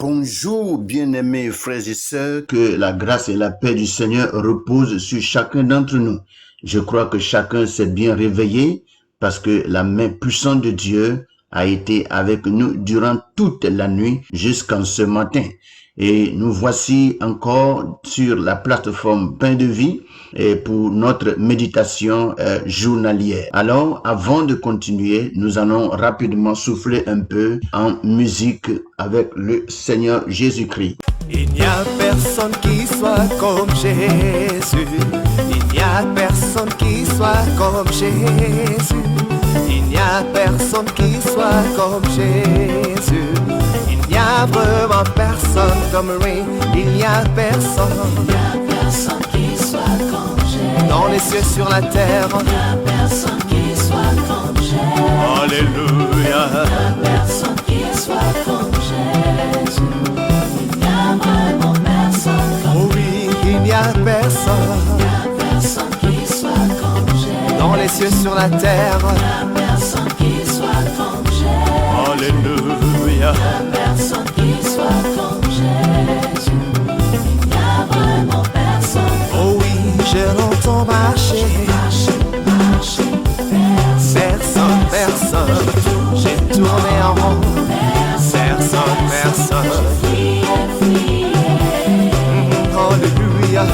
Bonjour, bien-aimés frères et sœurs, que la grâce et la paix du Seigneur reposent sur chacun d'entre nous. Je crois que chacun s'est bien réveillé parce que la main puissante de Dieu a été avec nous durant toute la nuit jusqu'en ce matin. Et nous voici encore sur la plateforme Pain de Vie et pour notre méditation journalière. Alors, avant de continuer, nous allons rapidement souffler un peu en musique avec le Seigneur Jésus-Christ. Il n'y a personne qui soit comme Jésus. Il n'y a personne qui soit comme Jésus. Il n'y a personne qui soit comme Jésus. Il n'y a vraiment personne comme lui. Il n'y a personne. Il n'y a personne qui soit comme Jésus. Dans les cieux, sur la terre. Il n'y a personne qui soit comme Jésus. Alléluia. Il n'y a personne qui soit comme Jésus. Il n'y a vraiment personne comme Oh oui, il n'y a personne. Il n'y a personne qui soit comme Jésus. Dans les cieux, sur la terre. Il n'y a personne qui soit comme Jésus. Alléluia. Il n'y a personne qui soit comme Jésus. Il n'y a vraiment personne. Oh oui, je l'entends marcher. Personne. J'ai tourné en rond. Personne. Alléluia.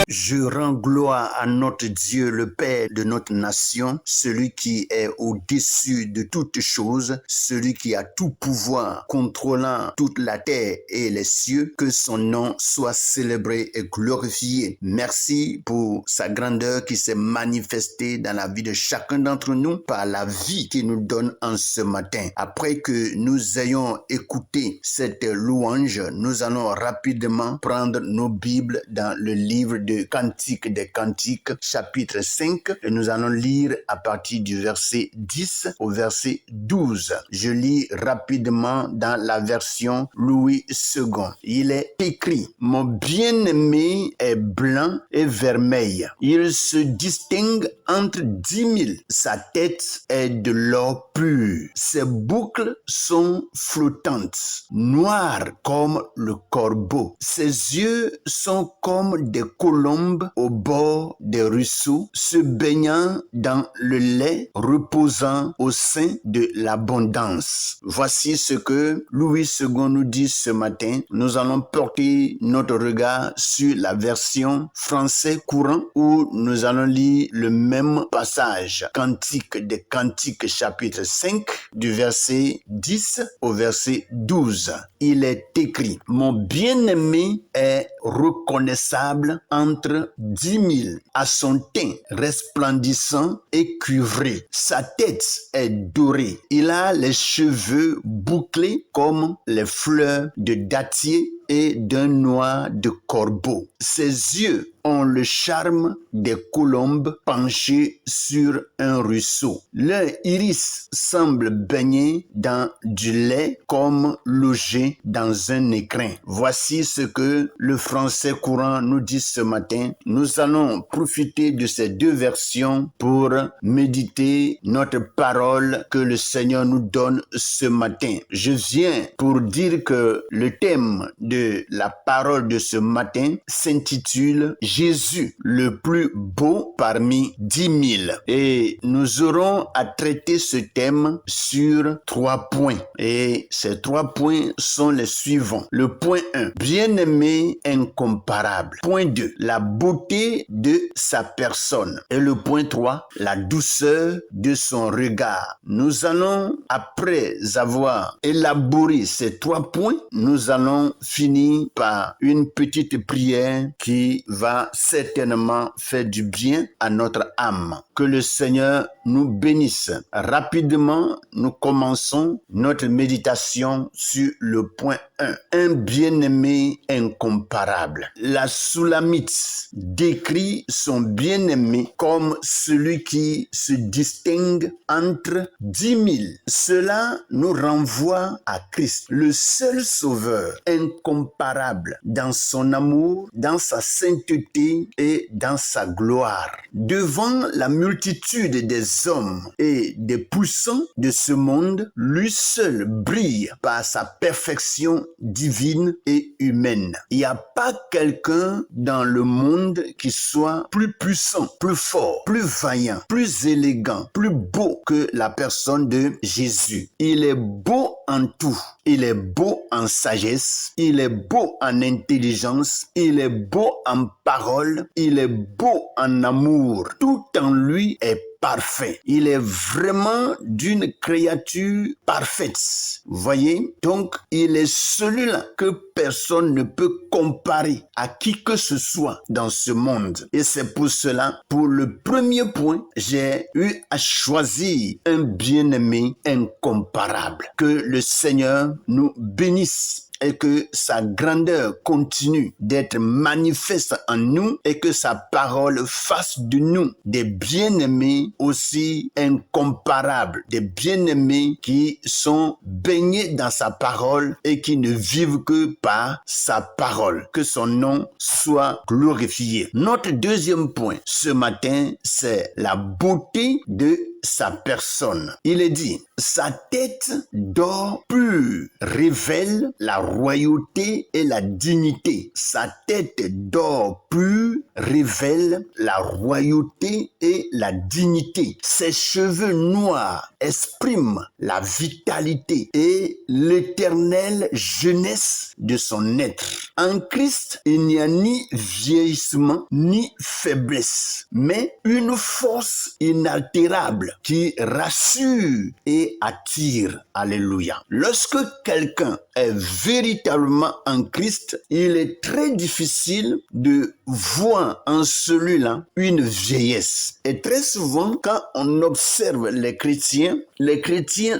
Je rends gloire à notre Dieu, le Père de notre nation, celui qui est au-dessus de toutes choses, celui qui a tout pouvoir, contrôlant toute la terre et les cieux, que son nom soit célébré et glorifié. Merci pour sa grandeur qui s'est manifestée dans la vie de chacun d'entre nous par la vie qu'il nous donne en ce matin. Après que nous ayons écouté cette louange, nous allons rapidement prendre nos Bibles dans le livre de Cantique des Cantiques, chapitre 5, et nous allons lire à partir du verset 10 au verset 12. Je lis rapidement dans la version Louis II. Il est écrit: mon bien-aimé est blanc et vermeil. Il se distingue entre 10 000. Sa tête est de l'or pur. Ses boucles sont flottantes, noires comme le corbeau. Ses yeux sont comme des colombes au bord des ruisseaux, se baignant dans le lait, reposant au sein de l'abondance. Voici ce que Louis II nous dit ce matin. Nous allons porter notre regard sur la version français courant où nous allons lire le même passage. Cantique des Cantiques, chapitre 5, du verset 10 au verset 12. Il est écrit: mon bien-aimé est reconnaissable entre 10 000, à son teint resplendissant et cuivré. Sa tête est dorée. Il a les cheveux bouclés comme les fleurs de dattier et d'un noir de corbeau. Ses yeux ont le charme des colombes penchées sur un ruisseau. Leur iris semble baigner dans du lait comme logé dans un écrin. Voici ce que le français courant nous dit ce matin. Nous allons profiter de ces deux versions pour méditer notre parole que le Seigneur nous donne ce matin. Je viens pour dire que le thème de la parole de ce matin s'intitule Jésus le plus beau parmi 10 000. Et nous aurons à traiter ce thème sur 3 points. Et ces 3 points sont les suivants. Le point 1, bien-aimé incomparable. Point 2, la beauté de sa personne. Et le point 3, la douceur de son regard. Nous allons, après avoir élaboré ces 3 points, nous allons finir par une petite prière qui va certainement faire du bien à notre âme. Que le Seigneur nous bénisse. Rapidement, nous commençons notre méditation sur le point 1. Un bien-aimé incomparable. La Soulamite décrit son bien-aimé comme celui qui se distingue entre 10 000. Cela nous renvoie à Christ, le seul sauveur incomparable dans son amour, dans sa sainteté beauté et dans sa gloire. Devant la multitude des hommes et des puissants de ce monde, lui seul brille par sa perfection divine et humaine. Il n'y a pas quelqu'un dans le monde qui soit plus puissant, plus fort, plus vaillant, plus élégant, plus beau que la personne de Jésus. Il est beau en tout. Il est beau en sagesse, il est beau en intelligence, il est beau en parole, il est beau en amour. Tout en lui est parfait. Il est vraiment d'une créature parfaite. Voyez? Donc, il est celui-là que personne ne peut comparer à qui que ce soit dans ce monde. Et c'est pour cela, pour le premier point, j'ai eu à choisir un bien-aimé incomparable. Que le Seigneur nous bénisse et que sa grandeur continue d'être manifeste en nous et que sa parole fasse de nous des bien-aimés aussi incomparables, des bien-aimés qui sont baignés dans sa parole et qui ne vivent que par sa parole. Que son nom soit glorifié. Notre deuxième point ce matin, c'est la beauté de sa personne. Il est dit, sa tête d'or pur révèle la royauté et la dignité. Sa tête d'or pur révèle la royauté et la dignité. Ses cheveux noirs expriment la vitalité et l'éternelle jeunesse de son être. En Christ, il n'y a ni vieillissement ni faiblesse, mais une force inaltérable qui rassure et attire. Alléluia. Lorsque quelqu'un est véritablement en Christ, il est très difficile de voir en celui-là une vieillesse. Et très souvent, quand on observe les chrétiens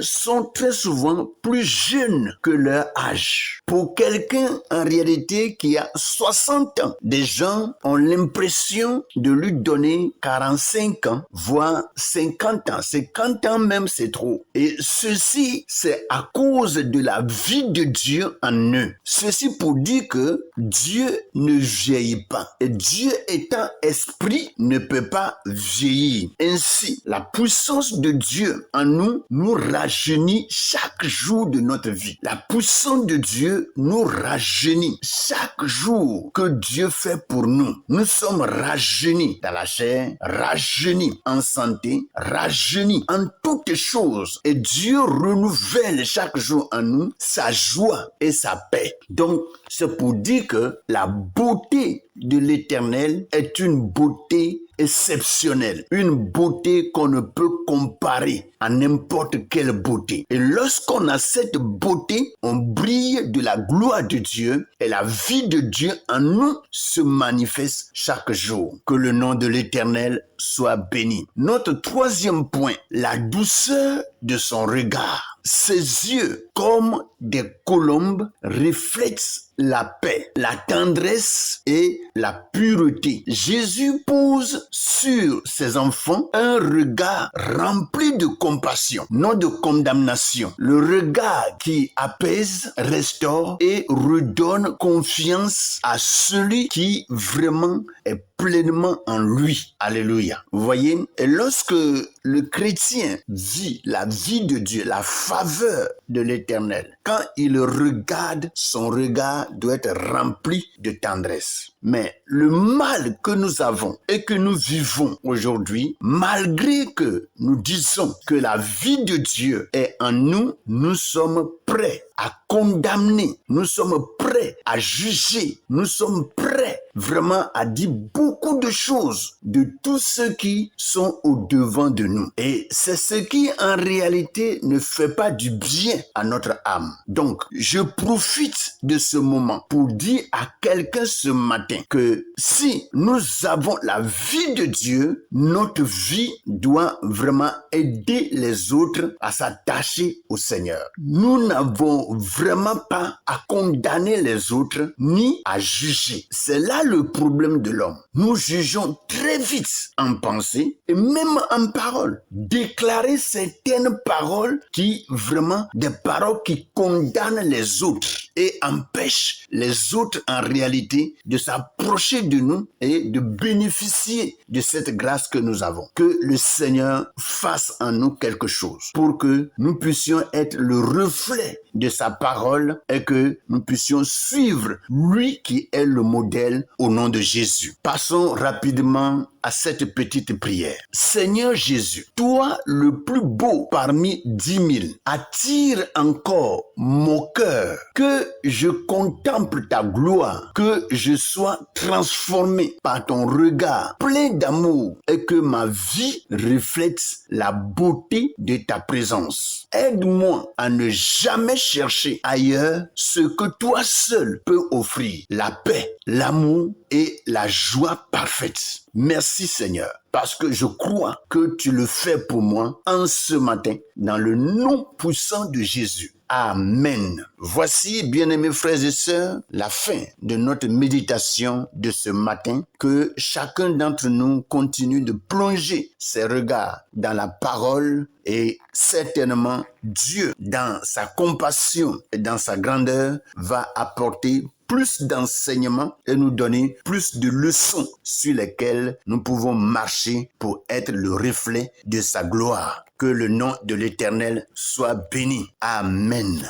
sont très souvent plus jeunes que leur âge. Pour quelqu'un, en réalité, qui a 60 ans, des gens ont l'impression de lui donner 45 ans, voire 50 ans. 50 ans même, c'est trop. Et ceci, c'est à cause de la vie de Dieu en eux. Ceci pour dire que Dieu ne vieillit pas. Et Dieu étant esprit ne peut pas vieillir. Ainsi, la puissance de Dieu en nous rajeunit chaque jour de notre vie. La puissance de Dieu nous rajeunit chaque jour que Dieu fait pour nous. Nous sommes rajeunis dans la chair, rajeunis en santé, rajeunis en toutes choses. Et Dieu renouvelle chaque jour en nous sa joie et sa paix. Donc, c'est pour dire que la beauté de l'Éternel est une beauté exceptionnelle, une beauté qu'on ne peut comparer à n'importe quelle beauté. Et lorsqu'on a cette beauté, on brille de la gloire de Dieu et la vie de Dieu en nous se manifeste chaque jour. Que le nom de l'Éternel soit béni. Notre troisième point, la douceur de son regard. Ses yeux, comme des colombes, reflètent la paix, la tendresse et la pureté. Jésus pose sur ses enfants un regard rempli de compassion, non de condamnation. Le regard qui apaise, restaure et redonne confiance à celui qui vraiment est pleinement en lui. Alléluia. Vous voyez, et lorsque le chrétien vit la vie de Dieu, la faveur de l'Éternel, quand il regarde, son regard doit être rempli de tendresse. Mais le mal que nous avons et que nous vivons aujourd'hui, malgré que nous disons que la vie de Dieu est en nous, nous sommes prêts à condamner, nous sommes prêts à juger, nous sommes prêts vraiment à dire beaucoup de choses de tous ceux qui sont au-devant de nous. Et c'est ce qui en réalité ne fait pas du bien à notre âme. Donc, je profite de ce moment pour dire à quelqu'un ce matin que si nous avons la vie de Dieu, notre vie doit vraiment aider les autres à s'attacher au Seigneur. Nous n'avons vraiment pas à condamner les autres ni à juger. C'est là le problème de l'homme. Nous jugeons très vite en pensée et même en parole. Déclarer certaines paroles qui vraiment, des paroles qui condamnent les autres. et empêche les autres en réalité de s'approcher de nous et de bénéficier de cette grâce que nous avons. Que le Seigneur fasse en nous quelque chose pour que nous puissions être le reflet de sa parole et que nous puissions suivre lui qui est le modèle au nom de Jésus. Passons rapidement à cette petite prière. Seigneur Jésus, toi le plus beau parmi 10 000, attire encore mon cœur, que je contemple ta gloire, que je sois transformé par ton regard plein d'amour et que ma vie reflète la beauté de ta présence. Aide-moi à ne jamais chercher ailleurs ce que toi seul peux offrir, la paix, l'amour et la joie parfaite. Merci Seigneur, parce que je crois que tu le fais pour moi en ce matin, dans le nom puissant de Jésus. Amen. Voici, bien-aimés frères et sœurs, la fin de notre méditation de ce matin. Que chacun d'entre nous continue de plonger ses regards dans la parole et certainement Dieu, dans sa compassion et dans sa grandeur, va apporter plus d'enseignements et nous donner plus de leçons sur lesquelles nous pouvons marcher pour être le reflet de sa gloire. Que le nom de l'Éternel soit béni. Amen.